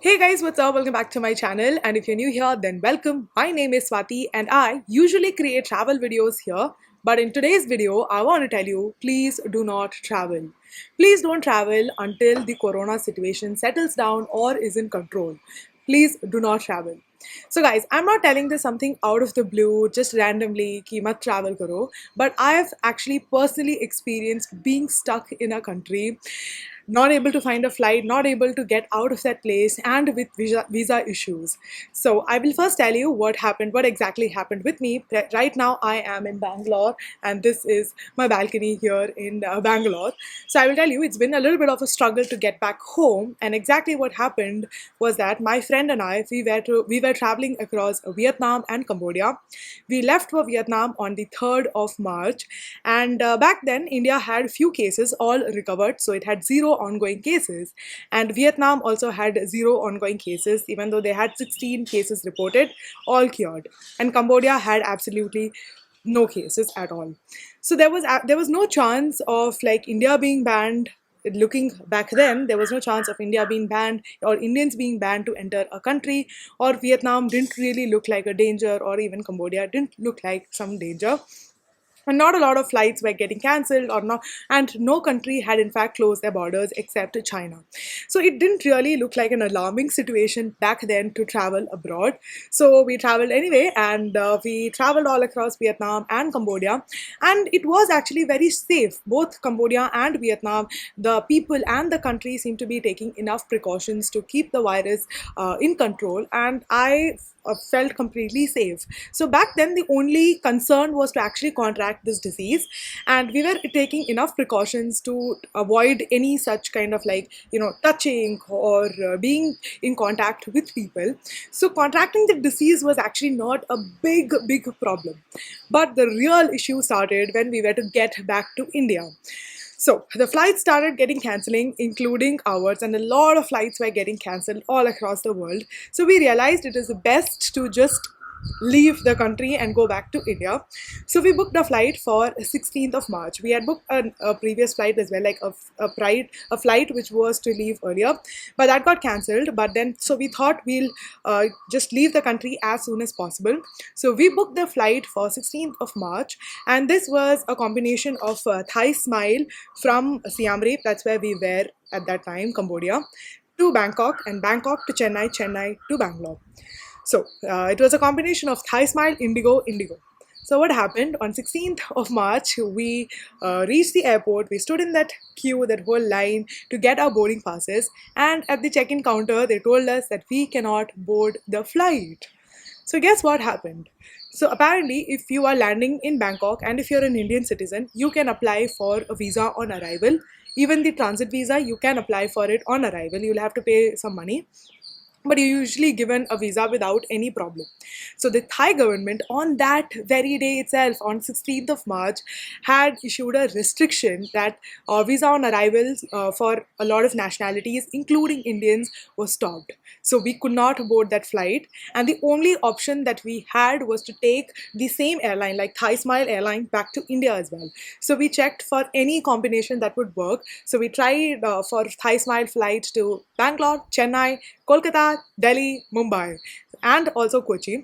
Hey guys, what's up? Welcome back to my channel. And if you're new here, then welcome. My name is Swati and I usually create travel videos here. But in today's video, I want to tell you, please do not travel. Please don't travel until the corona situation settles down or is in control. Please do not travel. So guys, I'm not telling this something out of the blue, just randomly, ki mat travel karo. But I've actually personally experienced being stuck in a country, not able to find a flight, not able to get out of that place, and with visa issues. So I will first tell you what happened, what exactly happened with me. Right now I am in Bangalore and this is my balcony here in Bangalore. So I will tell you, it's been a little bit of a struggle to get back home, and exactly what happened was that my friend and I, we were traveling across Vietnam and Cambodia. We left for Vietnam on the 3rd of March, and back then India had few cases, all recovered, so it had zero ongoing cases, and Vietnam also had zero ongoing cases, even though they had 16 cases reported, all cured, and Cambodia had absolutely no cases at all. So there was no chance of like India being banned. Looking back then, there was no chance of India being banned or Indians being banned to enter a country, or Vietnam didn't really look like a danger, or even Cambodia didn't look like some danger, and not a lot of flights were getting cancelled or not, and no country had in fact closed their borders except China. So it didn't really look like an alarming situation back then to travel abroad. So we traveled anyway, and we traveled all across Vietnam and Cambodia, and it was actually very safe. Both Cambodia and Vietnam, the people and the country seemed to be taking enough precautions to keep the virus in control, and I felt completely safe. So back then, the only concern was to actually contract this disease, and we were taking enough precautions to avoid any such kind of like touching or being in contact with people. So contracting the disease was actually not a big problem, but the real issue started when we were to get back to India. So the flights started getting cancelling, including ours, and a lot of flights were getting cancelled all across the world. So we realized it is best to just leave the country and go back to India. So we booked a flight for 16th of March. We had booked a previous flight as well, like a flight which was to leave earlier, but that got cancelled. But then, so we thought we'll just leave the country as soon as possible. So we booked the flight for 16th of March, and this was a combination of Thai Smile from Siam Reap, that's where we were at that time, Cambodia, to Bangkok, and Bangkok to Chennai, Chennai to Bangalore. So it was a combination of Thai Smile, Indigo, Indigo. So what happened on 16th of March, we reached the airport, we stood in that queue, that whole line to get our boarding passes, and at the check-in counter, they told us that we cannot board the flight. So guess what happened? So apparently, if you are landing in Bangkok and if you're an Indian citizen, you can apply for a visa on arrival. Even the transit visa, you can apply for it on arrival. You'll have to pay some money, but you're usually given a visa without any problem. So the Thai government on that very day itself, on 16th of March, had issued a restriction that visa on arrivals for a lot of nationalities, including Indians, was stopped. So we could not board that flight, and the only option that we had was to take the same airline, like Thai Smile airline, back to India as well. So we checked for any combination that would work. So we tried for Thai Smile flight to Bangalore, Chennai, Kolkata, Delhi, Mumbai, and also Kochi.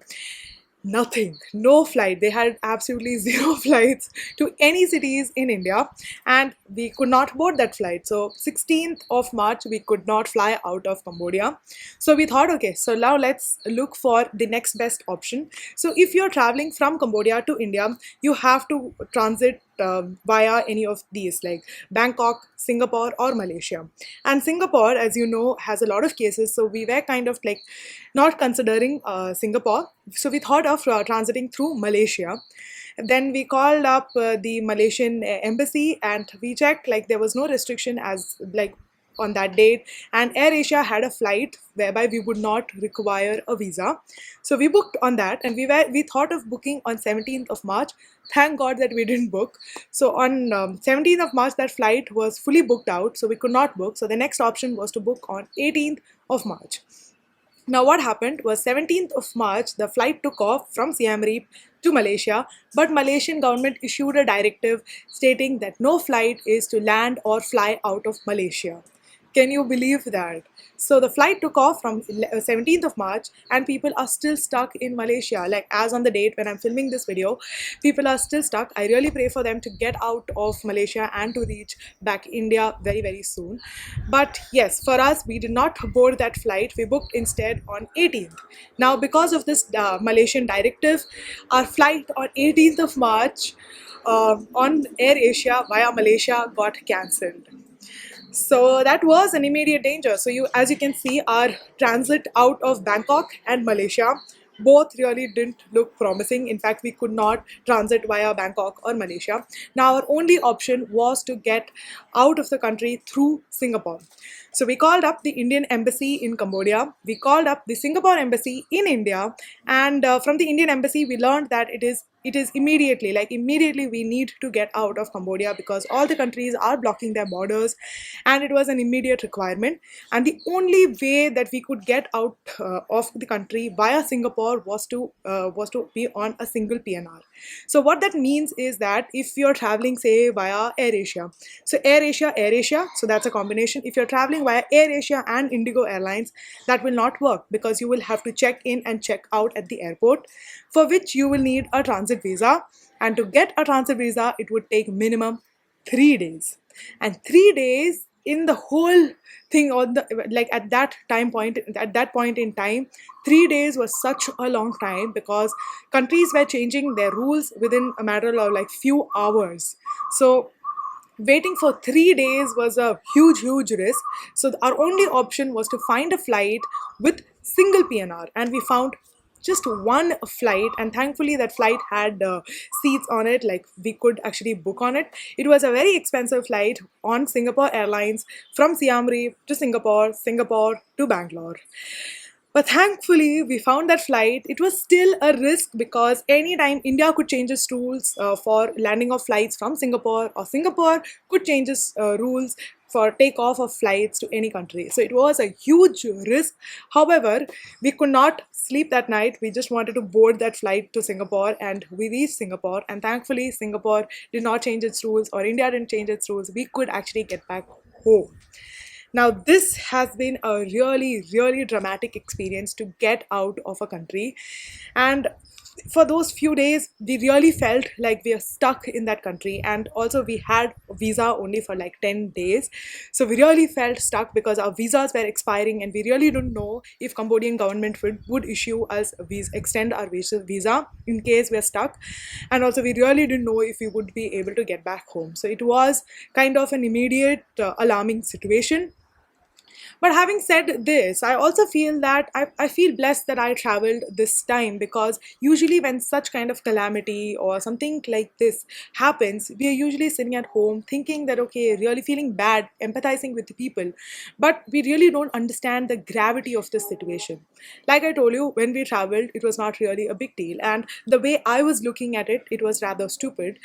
Nothing, no flight. They had absolutely zero flights to any cities in India, and we could not board that flight. So 16th of March, we could not fly out of Cambodia. So we thought, okay, so now let's look for the next best option. So if you're traveling from Cambodia to India, you have to transit via any of these, like Bangkok, Singapore, or Malaysia. And Singapore, as you know, has a lot of cases, so we were kind of like not considering Singapore. So we thought of transiting through Malaysia. Then we called up the Malaysian embassy, and we checked, like there was no restriction as like on that date, and AirAsia had a flight whereby we would not require a visa. So we booked on that, and we thought of booking on 17th of March. Thank God that we didn't book. So on 17th of March, that flight was fully booked out, so we could not book. So the next option was to book on 18th of March. Now what happened was 17th of March, the flight took off from Siam Reap to Malaysia, but Malaysian government issued a directive stating that no flight is to land or fly out of Malaysia. Can you believe that? So the flight took off from 17th of March, and people are still stuck in Malaysia. Like, as on the date when I'm filming this video, people are still stuck. I really pray for them to get out of Malaysia and to reach back India very, very soon. But yes, for us, we did not board that flight. We booked instead on 18th. Now, because of this Malaysian directive, our flight on 18th of March on Air Asia via Malaysia got cancelled. So that was an immediate danger. So you, as you can see, our transit out of Bangkok and Malaysia both really didn't look promising. In fact, we could not transit via Bangkok or Malaysia. Now our only option was to get out of the country through Singapore. So we called up the Indian embassy in Cambodia. We called up the Singapore embassy in India, and from the Indian embassy we learned that it is immediately, like immediately, we need to get out of Cambodia because all the countries are blocking their borders, and it was an immediate requirement. And the only way that we could get out of the country via Singapore was to be on a single PNR. So what that means is that if you're traveling, say, via Air Asia, so Air Asia, so that's a combination. If you're traveling via Air Asia and Indigo Airlines, that will not work because you will have to check in and check out at the airport, for which you will need a transit visa. And to get a transit visa, it would take minimum 3 days. And 3 days in the whole thing, on the, like, at that point in time, 3 days was such a long time because countries were changing their rules within a matter of like few hours. So waiting for 3 days was a huge risk. So our only option was to find a flight with single PNR, and we found just one flight, and thankfully that flight had seats on it, like we could actually book on it. It was a very expensive flight on Singapore Airlines from Siam Reap to Singapore to Bangalore. But thankfully, we found that flight. It was still a risk because anytime India could change its rules for landing of flights from Singapore, or Singapore could change its rules for takeoff of flights to any country. So it was a huge risk. However, we could not sleep that night. We just wanted to board that flight to Singapore, and we reached Singapore. And thankfully, Singapore did not change its rules, or India didn't change its rules. We could actually get back home. Now, this has been a really dramatic experience to get out of a country. And for those few days, we really felt like we are stuck in that country. And also, we had a visa only for like 10 days. So we really felt stuck because our visas were expiring, and we really didn't know if Cambodian government would issue us a visa, extend our visa in case we're stuck. And also, we really didn't know if we would be able to get back home. So it was kind of an immediate alarming situation. But having said this, I also feel that I feel blessed that I traveled this time, because usually when such kind of calamity or something like this happens, we are usually sitting at home thinking that, okay, really feeling bad, empathizing with the people, but we really don't understand the gravity of this situation. Like I told you, when we traveled, it was not really a big deal. And the way I was looking at it, it was rather stupid.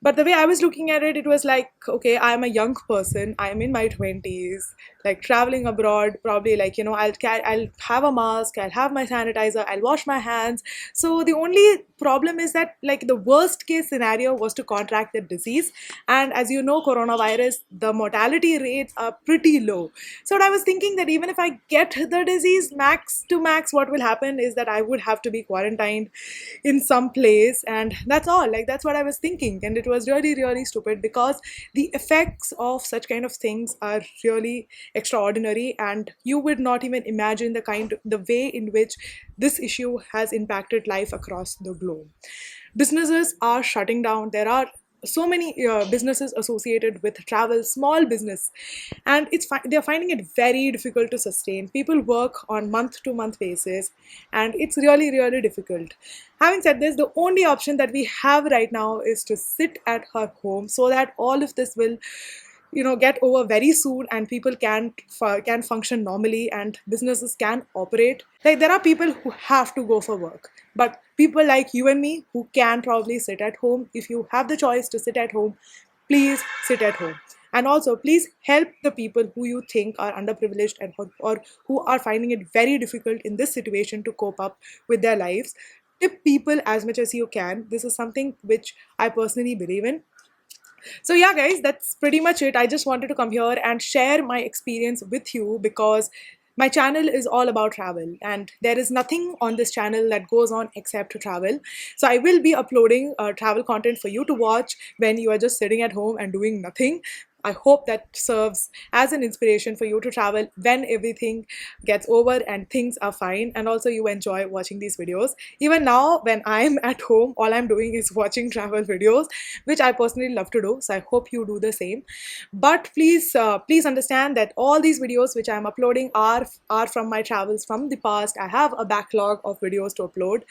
But the way I was looking at it, it was like, okay, I'm a young person, I'm in my 20s, like traveling abroad, probably, like, I'll have a mask, I'll have my sanitizer, I'll wash my hands. So the only problem is that, like, the worst case scenario was to contract the disease. And as you know, coronavirus, the mortality rates are pretty low. So what I was thinking, that even if I get the disease, max to max, what will happen is that I would have to be quarantined in some place, and that's all. Like, that's what I was thinking. And it was really stupid, because the effects of such kind of things are really extraordinary, and you would not even imagine the way in which this issue has impacted life across the globe. Businesses are shutting down. There are so many businesses associated with travel, small business, and they're finding it very difficult to sustain. People work on month to month basis, and it's really difficult. Having said this, the only option that we have right now is to sit at our home, so that all of this will, get over very soon, and people can function normally, and businesses can operate. Like, there are people who have to go for work, but people like you and me who can probably sit at home. If you have the choice to sit at home, please sit at home. And also, please help the people who you think are underprivileged, and or who are finding it very difficult in this situation to cope up with their lives. Tip people as much as you can. This is something which I personally believe in. So, yeah, guys, that's pretty much it. I just wanted to come here and share my experience with you because my channel is all about travel and there is nothing on this channel that goes on except to travel. So, I will be uploading travel content for you to watch when you are just sitting at home and doing nothing. I hope that serves as an inspiration for you to travel when everything gets over and things are fine, and also you enjoy watching these videos. Even now, when I'm at home, all I'm doing is watching travel videos, which I personally love to do. So I hope you do the same. But please understand that all these videos which I'm uploading are from my travels from the past. I have a backlog of videos to upload.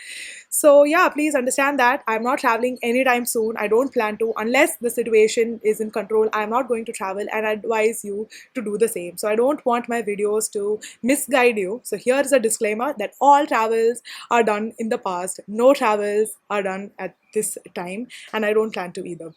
So yeah, please understand that I'm not traveling anytime soon. I don't plan to unless the situation is in control. I'm not going to travel, and I advise you to do the same. So I don't want my videos to misguide you. So here is a disclaimer that all travels are done in the past. No travels are done at this time, and I don't plan to either.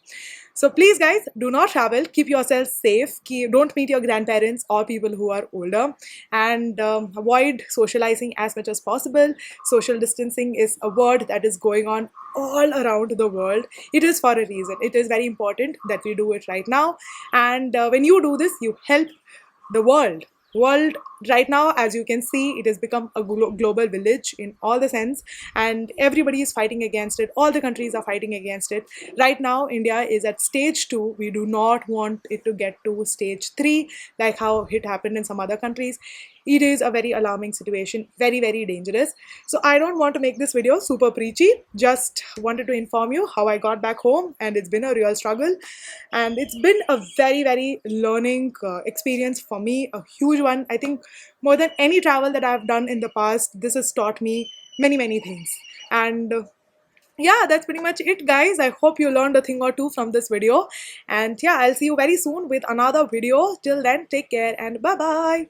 So please, guys, do not travel. Keep yourself safe. Don't meet your grandparents or people who are older, and avoid socializing as much as possible. Social distancing is a word that is going on all around the world. It is for a reason. It is very important that we do it right now. And when you do this, you help the world right now. As you can see, it has become a global village in all the sense, and everybody is fighting against it. All the countries are fighting against it right now. India is at stage 2. We do not want it to get to stage 3 like how it happened in some other countries. It is a very alarming situation, very, very dangerous. So I don't want to make this video super preachy. Just wanted to inform you how I got back home, and it's been a real struggle, and it's been a very, very learning experience for me, a huge one. I think more than any travel that I've done in the past, this has taught me many, many things. And yeah, that's pretty much it, guys. I hope you learned a thing or two from this video, and yeah, I'll see you very soon with another video. Till then, take care and bye bye.